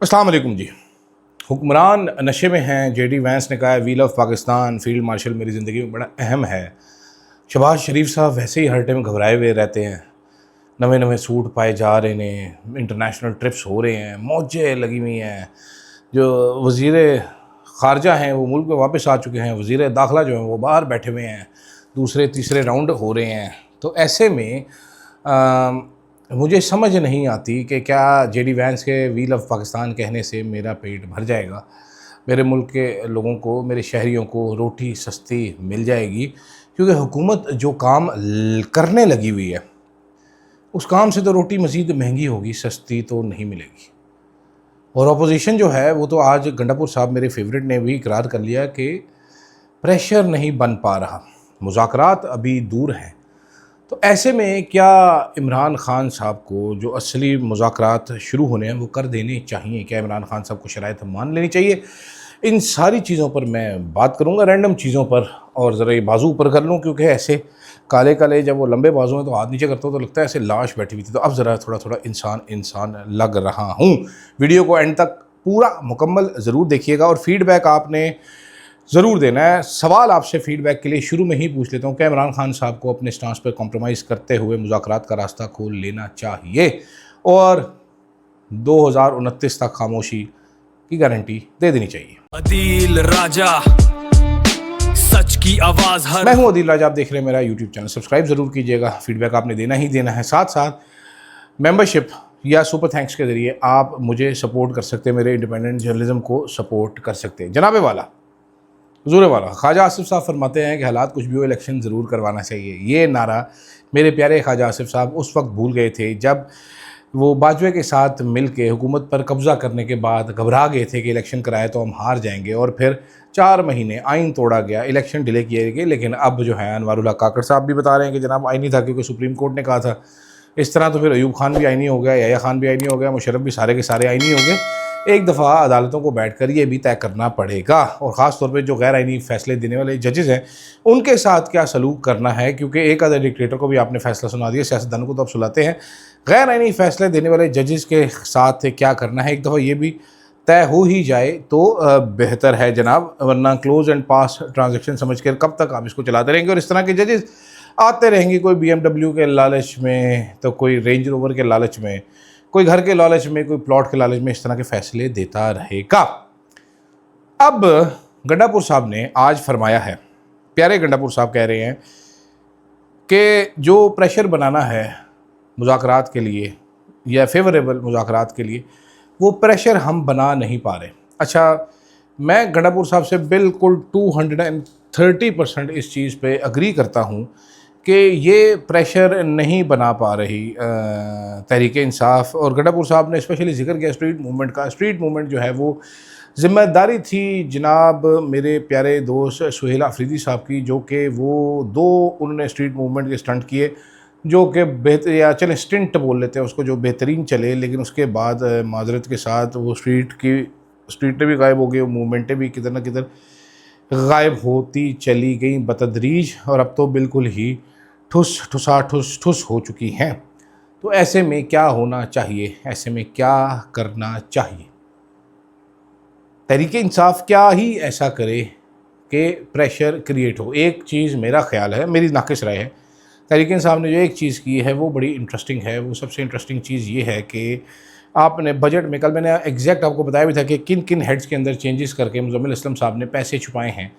अस्सलाम वालेकुम जी। हुक्मरान नशे में हैं। जेडी वैंस ने कहा है we love Pakistan, field marshal मेरी ज़िंदगी में बड़ा अहम है। शहबाज शरीफ साहब वैसे ही हर टाइम घबराए हुए रहते हैं। नवे नवे सूट पाए जा रहे हैं, इंटरनेशनल ट्रिप्स हो रहे हैं, मौजें लगी हुई हैं। जो वज़ीर ख़ारजा हैं वो मुल्क में वापस आ चुके हैं, वज़ीर दाखिला जो हैं वो बाहर बैठे हुए हैं, दूसरे तीसरे राउंड हो रहे हैं। तो ऐसे में मुझे समझ नहीं आती कि क्या जेडी वैंस के वी लव पाकिस्तान कहने से मेरा पेट भर जाएगा, मेरे मुल्क के लोगों को, मेरे शहरियों को रोटी सस्ती मिल जाएगी। क्योंकि हुकूमत जो काम करने लगी हुई है उस काम से तो रोटी मज़ीद महंगी होगी, सस्ती तो नहीं मिलेगी। और अपोजिशन जो है वो तो आज गंडापुर साहब मेरे फेवरेट ने भी इकरार कर लिया कि प्रेशर नहीं बन पा रहा, मुज़ाकरात अभी दूर हैं। तो ऐसे में क्या इमरान ख़ान साहब को जो असली मुज़ाकरात शुरू होने हैं वो कर देने चाहिए? क्या इमरान ख़ान साहब को शराइत मान लेनी चाहिए? इन सारी चीज़ों पर मैं बात करूँगा, रैंडम चीज़ों पर। और ज़रा ये बाजू ऊपर कर लूँ क्योंकि ऐसे काले काले जब वो लंबे बाजू हैं तो हाथ नीचे करता हूँ तो लगता है ऐसे लाश बैठी हुई थी। तो अब ज़रा थोड़ा थोड़ा इंसान लग रहा हूँ। वीडियो को एंड तक पूरा मुकम्मल ज़रूर देखिएगा और फीडबैक आपने ज़रूर देना है। सवाल आपसे फीडबैक के लिए शुरू में ही पूछ लेता हूँ, क्या इमरान खान साहब को अपने स्टांस पर कॉम्प्रोमाइज़ करते हुए मुज़ाकरात का रास्ता खोल लेना चाहिए और 2029 तक खामोशी की गारंटी दे देनी चाहिए? अदील राजा, सच की आवाज़ हर। मैं हूँ अदील राजा, आप देख रहे हैं मेरा यूट्यूब चैनल। सब्सक्राइब ज़रूर कीजिएगा, फीडबैक आपने देना ही देना है। साथ साथ मेंबरशिप या सुपर थैंक्स के ज़रिए आप मुझे सपोर्ट कर सकते हैं, मेरे इंडिपेंडेंट जर्नलिज्म को सपोर्ट कर सकते हैं। जनाबे वाला ज़ोरे वाला ख्वाजा आसिफ साहब फरमाते हैं कि हालात कुछ भी हो इलेक्शन ज़रूर करवाना चाहिए। ये नारा मेरे प्यारे ख्वाजा आसिफ साहब उस वक्त भूल गए थे जब वो बाजवे के साथ मिल के हुकूमत पर कब्ज़ा करने के बाद घबरा गए थे कि इलेक्शन कराए तो हम हार जाएंगे, और फिर 4 महीने आइन तोड़ा गया, इलेक्शन डिले किए गए। लेकिन अब जो है अनवारुल्लाह काकड़ साहब भी बता रहे हैं कि जनाब आइनी था क्योंकि सुप्रीम कोर्ट ने कहा था। इस तरह तो फिर अयूब खान भी आइनी हो गया, याया खान भी आइनी हो गया, मुशर्रफ भी सारे के सारे आइनी हो गए। एक दफ़ा अदालतों को बैठकर ये भी तय करना पड़ेगा, और ख़ास तौर पे जो गैर आइनी फ़ैसले देने वाले जजेज़ हैं उनके साथ क्या सलूक करना है। क्योंकि एक आधा डिक्टेटर को भी आपने फ़ैसला सुना दिया, सियासतदानों को तो आप सुनाते हैं, गैर आइनी फ़ैसले देने वाले जजेज़ के साथ क्या करना है एक दफ़ा ये भी तय हो ही जाए तो बेहतर है जनाब। वरना क्लोज एंड पास ट्रांजेक्शन समझ कर कब तक आप इसको चलाते रहेंगे, और इस तरह के जजेज़ आते रहेंगे, कोई BMW के लालच में तो कोई रेंज रोवर के लालच में, कोई घर के लालच में, कोई प्लॉट के लालच में इस तरह के फैसले देता रहेगा। अब गंडापुर साहब ने आज फरमाया है, प्यारे गंडापुर साहब कह रहे हैं कि जो प्रेशर बनाना है मुज़ाकरात के लिए या फेवरेबल मुज़ाकरात के लिए, वो प्रेशर हम बना नहीं पा रहे। अच्छा, मैं गंडापुर साहब से बिल्कुल 230% इस चीज़ पे अग्री करता हूँ कि ये प्रेशर नहीं बना पा रही तहरीक इंसाफ। और गंडापुर साहब ने स्पेशली जिक्र किया स्ट्रीट मूवमेंट का। स्ट्रीट मूवमेंट जो है वो ज़िम्मेदारी थी जनाब मेरे प्यारे दोस्त सुहेल अफरीदी साहब की, जो कि वो 2 उन्होंने स्ट्रीट मूवमेंट के स्टंट किए जो कि बेहतर, या चले स्टिंट बोल लेते हैं उसको, जो बेहतरीन चले। लेकिन उसके बाद माजरत के साथ वो स्ट्रीटें भी गायब हो गई, वो मूवमेंटें भी किधर न किधर गायब होती चली गई बतदरीज, और अब तो बिल्कुल ही ठुस हो चुकी हैं। तो ऐसे में क्या होना चाहिए, ऐसे में क्या करना चाहिए? तहरीक इंसाफ क्या ही ऐसा करे कि प्रेशर क्रिएट हो। एक चीज़ मेरा ख्याल है, मेरी नाक़िस राय है, तहरीक इंसाफ ने जो एक चीज़ की है वो बड़ी इंटरेस्टिंग है। वो सबसे इंटरेस्टिंग चीज़ ये है कि आपने बजट में, कल मैंने एग्जैक्ट आपको बताया भी था कि किन किन हेड्स के अंदर चेंजेस करके मुज़म्मिल असलम साहब ने पैसे छुपाए हैं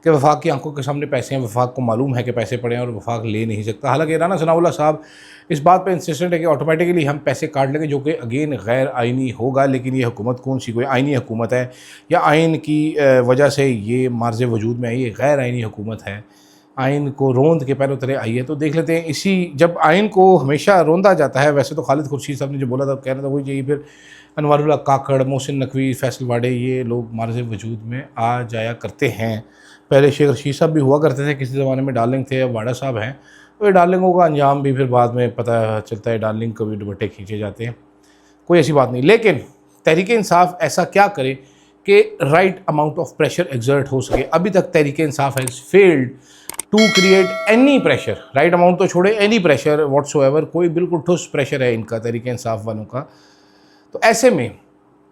कि वफाक की आंखों के सामने पैसे हैं, वफाक को मालूम है कि पैसे पड़े हैं और वफाक ले नहीं सकता। हालांकि राना सनाउल्लाह साहब इस बात पे इंसिस्टेंट है कि ऑटोमेटिकली हम पैसे काट लेंगे, जो कि अगेन गैर आइनी होगा। लेकिन ये हुकूमत कौन सी कोई आइनी हुकूमत है या आइन की वजह से ये मार्ज़ वजूद में आई? ये गैर आइनी हुकूमत है, आइन को रोंद के पैरों तले आई है। तो देख लेते हैं, इसी जब आइन को हमेशा रोंदा जाता है, वैसे तो खालिद खुर्शीद साहब ने जो बोला था कह रहा था वही चाहिए, फिर अनवारुल्लाह काकड़, मोहसिन नकवी, फैसल वाडे, ये लोग मार्ज़ वजूद में आ जाया करते हैं। पहले शेख रशीद साहब भी हुआ करते थे, किसी ज़माने में डार्लिंग थे, अब वाडा साहब हैं। तो ये डार्लिंगों का अंजाम भी फिर बाद में पता चलता है, डार्लिंग को भी दुपट्टे खींचे जाते हैं, कोई ऐसी बात नहीं। लेकिन तहरीक इंसाफ ऐसा क्या करे कि right amount of pressure exert हो सके? अभी तक Tehreek Insaf has failed to create any pressure, right amount तो छोड़े, एनी प्रेशर व्हाट्सोएवर, कोई बिल्कुल ठोस प्रेशर है इनका, तहरीक इंसाफ वालों का। तो ऐसे में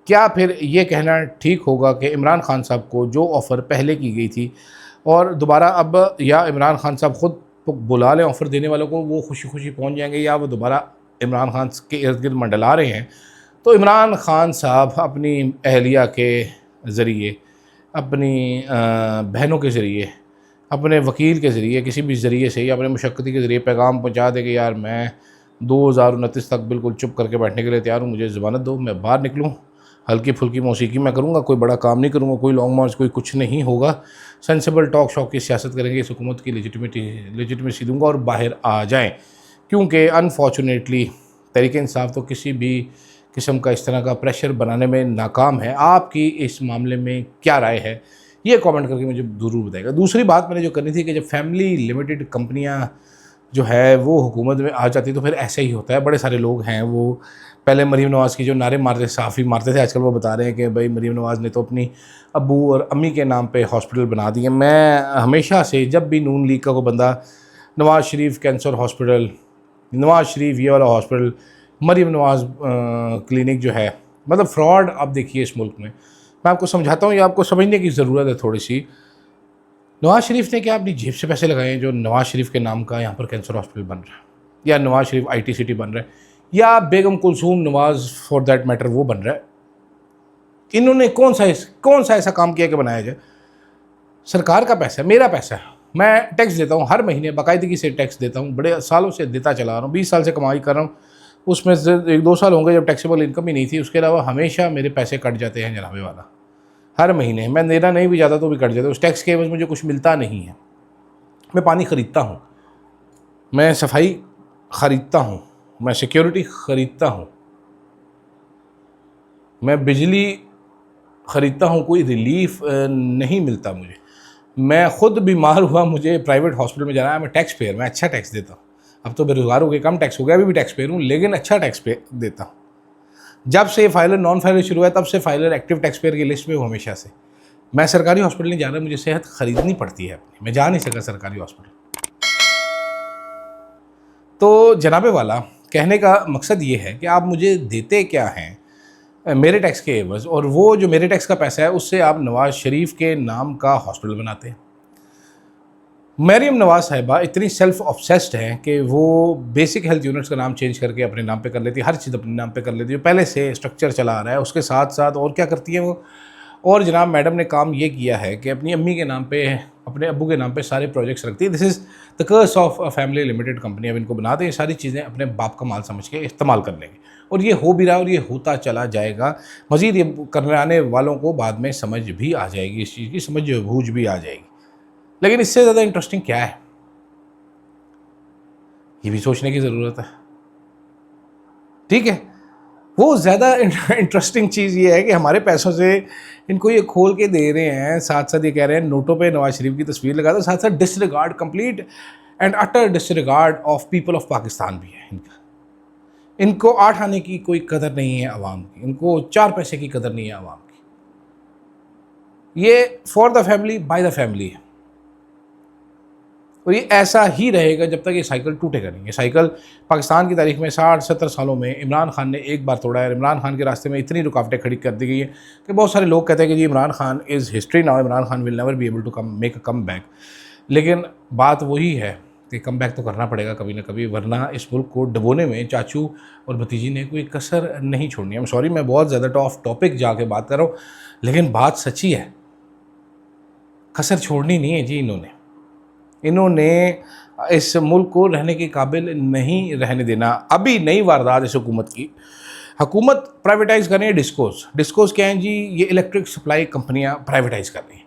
क्या फिर ये कहना ठीक होगा कि इमरान खान साहब को जो ऑफ़र पहले की गई थी और दोबारा अब, या इमरान खान साहब ख़ुद बुला लें ऑफ़र देने वालों को, वो खुशी खुशी पहुंच जाएंगे, या वो दोबारा इमरान खान के इर्द गिर्द मंडला रहे हैं, तो इमरान खान साहब अपनी अहलिया के ज़रिए, अपनी बहनों के ज़रिए, अपने वकील के ज़रिए, किसी भी ज़रिए से, या अपने मुशक्कती के ज़रिए पैगाम पहुंचा दे कि यार मैं 2029 तक बिल्कुल चुप करके बैठने के लिए तैयार हूँ, मुझे ज़मानत दो, मैं बाहर निकलूँ, हल्की फुल्की मौसीकी मैं करूँगा, कोई बड़ा काम नहीं करूँगा, कोई लॉन्ग मार्च, कोई कुछ नहीं होगा, सेंसिबल टॉक शॉक की सियासत करेंगे, इस हुकूमत की लेजिटिमेसी दूँगा और बाहर आ जाएँ। क्योंकि अनफॉर्चुनेटली तहरीक इंसाफ तो किसी भी किस्म का इस तरह का प्रेशर बनाने में नाकाम है। आपकी इस मामले में क्या राय है, ये कमेंट करके मुझे ज़रूर बताइएगा। दूसरी बात मैंने जो करनी थी कि जब फैमिली लिमिटेड कंपनियां जो है वो हुकूमत में आ जाती तो फिर ऐसे ही होता है। बड़े सारे लोग हैं, वो पहले मरीम नवाज़ की जो नारे मारते साफ़ी मारते थे, आजकल वो बता रहे हैं कि भाई मरीम नवाज़ ने तो अपनी अब्बू और अम्मी के नाम पे हॉस्पिटल बना दिए। मैं हमेशा से, जब भी नून लीग का कोई बंदा नवाज़ शरीफ कैंसर हॉस्पिटल, नवाज़ शरीफ ये वाला हॉस्पिटल, मरीम नवाज़ क्लिनिक जो है, मतलब फ्रॉड आप देखिए इस मुल्क में। मैं आपको समझाता हूँ, ये आपको समझने की ज़रूरत है थोड़ी सी। नवाज़ शरीफ ने क्या अपनी जेब से पैसे लगाए हैं जो नवाज़ शरीफ के नाम का यहाँ पर कैंसर हॉस्पिटल बन रहा है, या नवाज़ शरीफ IT सिटी बन रहा है, या बेगम कुलसूम नवाज़ फॉर दैट मैटर वो बन रहा है? इन्होंने कौन सा ऐसा काम किया कि बनाया जाए? सरकार का पैसा है, मेरा पैसा है, मैं टैक्स देता हूँ, हर महीने बाकायदगी से टैक्स देता हूँ, बड़े सालों से देता चला रहा हूँ, 20 साल से कमाई कर रहा हूँ। उसमें से 1-2 साल होंगे जब टैक्सेबल इनकम ही नहीं थी, उसके अलावा हमेशा मेरे पैसे कट जाते हैं जनाबे वाला। हर महीने मैं देना नहीं भी जाता तो भी कट जाता है। उस टैक्स के एवज मुझे कुछ मिलता नहीं है। मैं पानी ख़रीदता हूँ, मैं सफाई ख़रीदता हूँ, मैं सिक्योरिटी ख़रीदता हूँ, मैं बिजली ख़रीदता हूँ, कोई रिलीफ नहीं मिलता मुझे। मैं ख़ुद बीमार हुआ, मुझे प्राइवेट हॉस्पिटल में जाना है, मैं टैक्स पेयर, मैं अच्छा टैक्स देता हूँ। अब तो बेरोज़गार हो गए, कम टैक्स हो गया, अभी भी टैक्स पेयर हूँ, लेकिन अच्छा टैक्स पे देता हूँ। जब से फाइलर नॉन फाइलर शुरू हुआ तब से फाइलर एक्टिव टैक्स पेयर की लिस्ट में हूँ हमेशा से। मैं सरकारी हॉस्पिटल नहीं जा रहा, मुझे सेहत ख़रीदनी पड़ती है अपनी, मैं जा नहीं सका सरकारी हॉस्पिटल। तो जनाबे वाला कहने का मकसद ये है कि आप मुझे देते क्या हैं मेरे टैक्स के एवज़, और वो जो मेरे टैक्स का पैसा है उससे आप नवाज़ शरीफ के नाम का हॉस्पिटल बनाते हैं। मरीम नवाज़ साहिबा इतनी सेल्फ ऑब्सेस्ड हैं कि वो बेसिक हेल्थ यूनिट्स का नाम चेंज करके अपने नाम पे कर लेती है, हर चीज़ अपने नाम पे कर लेती है, जो पहले से स्ट्रक्चर चला आ रहा है। उसके साथ साथ और क्या करती है वो, और जनाब मैडम ने काम ये किया है कि अपनी अम्मी के नाम पे, अपने अब्बू के नाम पे सारे प्रोजेक्ट्स रखती है। This is the curse of a family limited company. अब इनको बनाते हैं सारी चीज़ें अपने बाप का माल समझ के इस्तेमाल कर लेंगे, और ये हो भी रहा है और ये होता चला जाएगा। मज़ीद ये करने आने वालों को बाद में समझ भी आ जाएगी, इस चीज़ की समझ बूझ भी आ जाएगी। लेकिन इससे ज़्यादा इंटरेस्टिंग क्या है, ये भी सोचने की ज़रूरत है। ठीक है, वो ज़्यादा इंटरेस्टिंग चीज़ ये है कि हमारे पैसों से इनको ये खोल के दे रहे हैं, साथ साथ ये कह रहे हैं नोटों पे नवाज शरीफ की तस्वीर लगा दो, साथ साथ disregard, complete and utter disregard of people of Pakistan भी है इनका। इनको 8 आने की कोई कदर नहीं है आवाम की, इनको 4 पैसे की कदर नहीं है आवाम की। ये for the family by the family है, और ये ऐसा ही रहेगा जब तक ये साइकिल टूटेगा नहीं। ये साइकिल पाकिस्तान की तारीख में 60-70 सालों में इमरान खान ने एक बार तोड़ा है। इमरान खान के रास्ते में इतनी रुकावटें खड़ी कर दी गई है कि बहुत सारे लोग कहते हैं कि जी Imran Khan is history now, Imran Khan will never be able to make a come back. लेकिन बात वही है कि कम बैक तो करना पड़ेगा कभी ना कभी, वरना इस मुल्क को डबोने में चाचू और भतीजी ने कोई कसर नहीं छोड़नी। I'm सॉरी, मैं बहुत ज़्यादा ऑफ टॉपिक जाके बात कर रहा हूँ, लेकिन बात सच्ची है, कसर छोड़नी नहीं है जी। इन्होंने इस मुल्क को रहने के काबिल नहीं रहने देना। अभी नई वारदात इस हुकूमत की, हुकूमत प्राइवेटाइज़ कर रही है डिस्कोस क्या हैं जी, ये इलेक्ट्रिक सप्लाई कंपनियां प्राइवेटाइज़ कर रही हैं।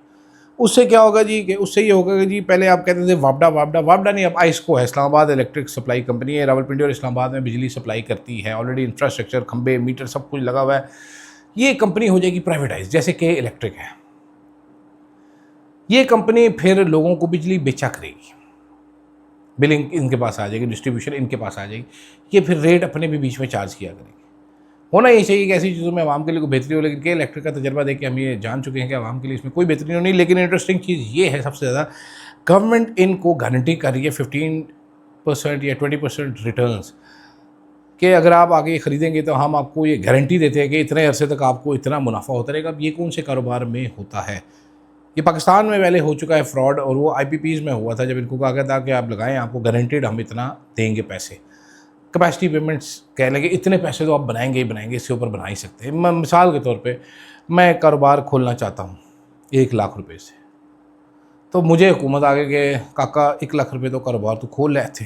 उससे क्या होगा जी, कि उससे ये होगा कि जी पहले आप कहते थे वापडा नहीं, अब आइस्को है, इस्लामाबाद इलेक्ट्रिक सप्लाई कंपनी है, रावलपिंडी और इस्लामाबाद में बिजली सप्लाई करती है, ऑलरेडी इंफ्रास्ट्रक्चर, खंबे, मीटर सब कुछ लगा हुआ है। ये कंपनी हो जाएगी प्राइवेटाइज, जैसे कि इलेक्ट्रिक है। ये कंपनी फिर लोगों को बिजली बेचा करेगी, बिलिंग इनके पास आ जाएगी, डिस्ट्रीब्यूशन इनके पास आ जाएगी, ये फिर रेट अपने भी बीच में चार्ज किया करेगी। होना ये चाहिए कि ऐसी चीज़ों में आवाम के लिए कोई बेहतरी हो, लेकिन के इलेक्ट्रिक का तजर्बा देख के हम ये जान चुके हैं कि आवाम के लिए इसमें कोई बेहतरी नहीं। लेकिन इंटरेस्टिंग चीज़ ये है, सबसे ज़्यादा गवर्नमेंट इनको गारंटी कर रही है 15% या 20% रिटर्न्स। कि अगर आप आगे ख़रीदेंगे तो हम आपको ये गारंटी देते हैं कि इतने अरसे तक आपको इतना मुनाफा होता रहेगा। अब ये कौन से कारोबार में होता है? ये पाकिस्तान में पहले हो चुका है फ्रॉड, और वो IPPs में हुआ था जब इनको कहा गया था कि आप लगाएं, आपको गारंटेड हम इतना देंगे पैसे। कैपेसिटी पेमेंट्स कह लेंगे इतने पैसे तो आप बनाएंगे ही बनाएंगे, इसके ऊपर बना ही सकते हैं। मैं मिसाल के तौर पे मैं कारोबार खोलना चाहता हूँ 1 लाख रुपए से, तो मुझे हुकूमत आ गई कि काका 1 लाख रुपए तो कारोबार तो खोल रहे थे,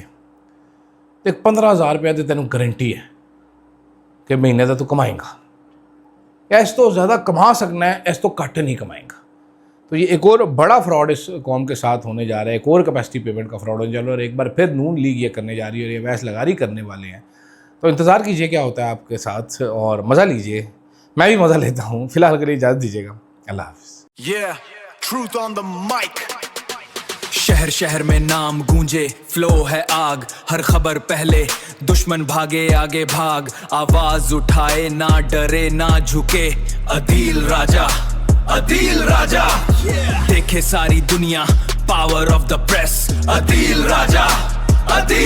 तो 15,000 रुपया तो तेन गारंटी है कि महीने का तू कमाएंगा, इस तो ज़्यादा कमा सकना है, इस तो घट नहीं कमाएंगा। तो ये एक और बड़ा फ्रॉड इस कौम के साथ होने जा रहा है, एक और कैपेसिटी पेमेंट का फ्रॉड होने जा रहा है, और एक बार फिर नून लीग ये करने जा रही है और ये वैस लगारी करने वाले हैं। तो इंतज़ार कीजिए क्या होता है आपके साथ, और मज़ा लीजिए, मैं भी मज़ा लेता हूँ। फिलहाल के लिए इजाज़त दीजिएगा, अल्लाह हाफ़िज़। Yeah, truth on the mic. शहर शहर में नाम गूंजे, फ्लो है आग, हर खबर पहले, दुश्मन भागे आगे भाग, आवाज उठाए ना डरे ना झुके, अदील राजा, अदील राजा, देखे सारी दुनिया, power of the press, Adeel Raja, Adeel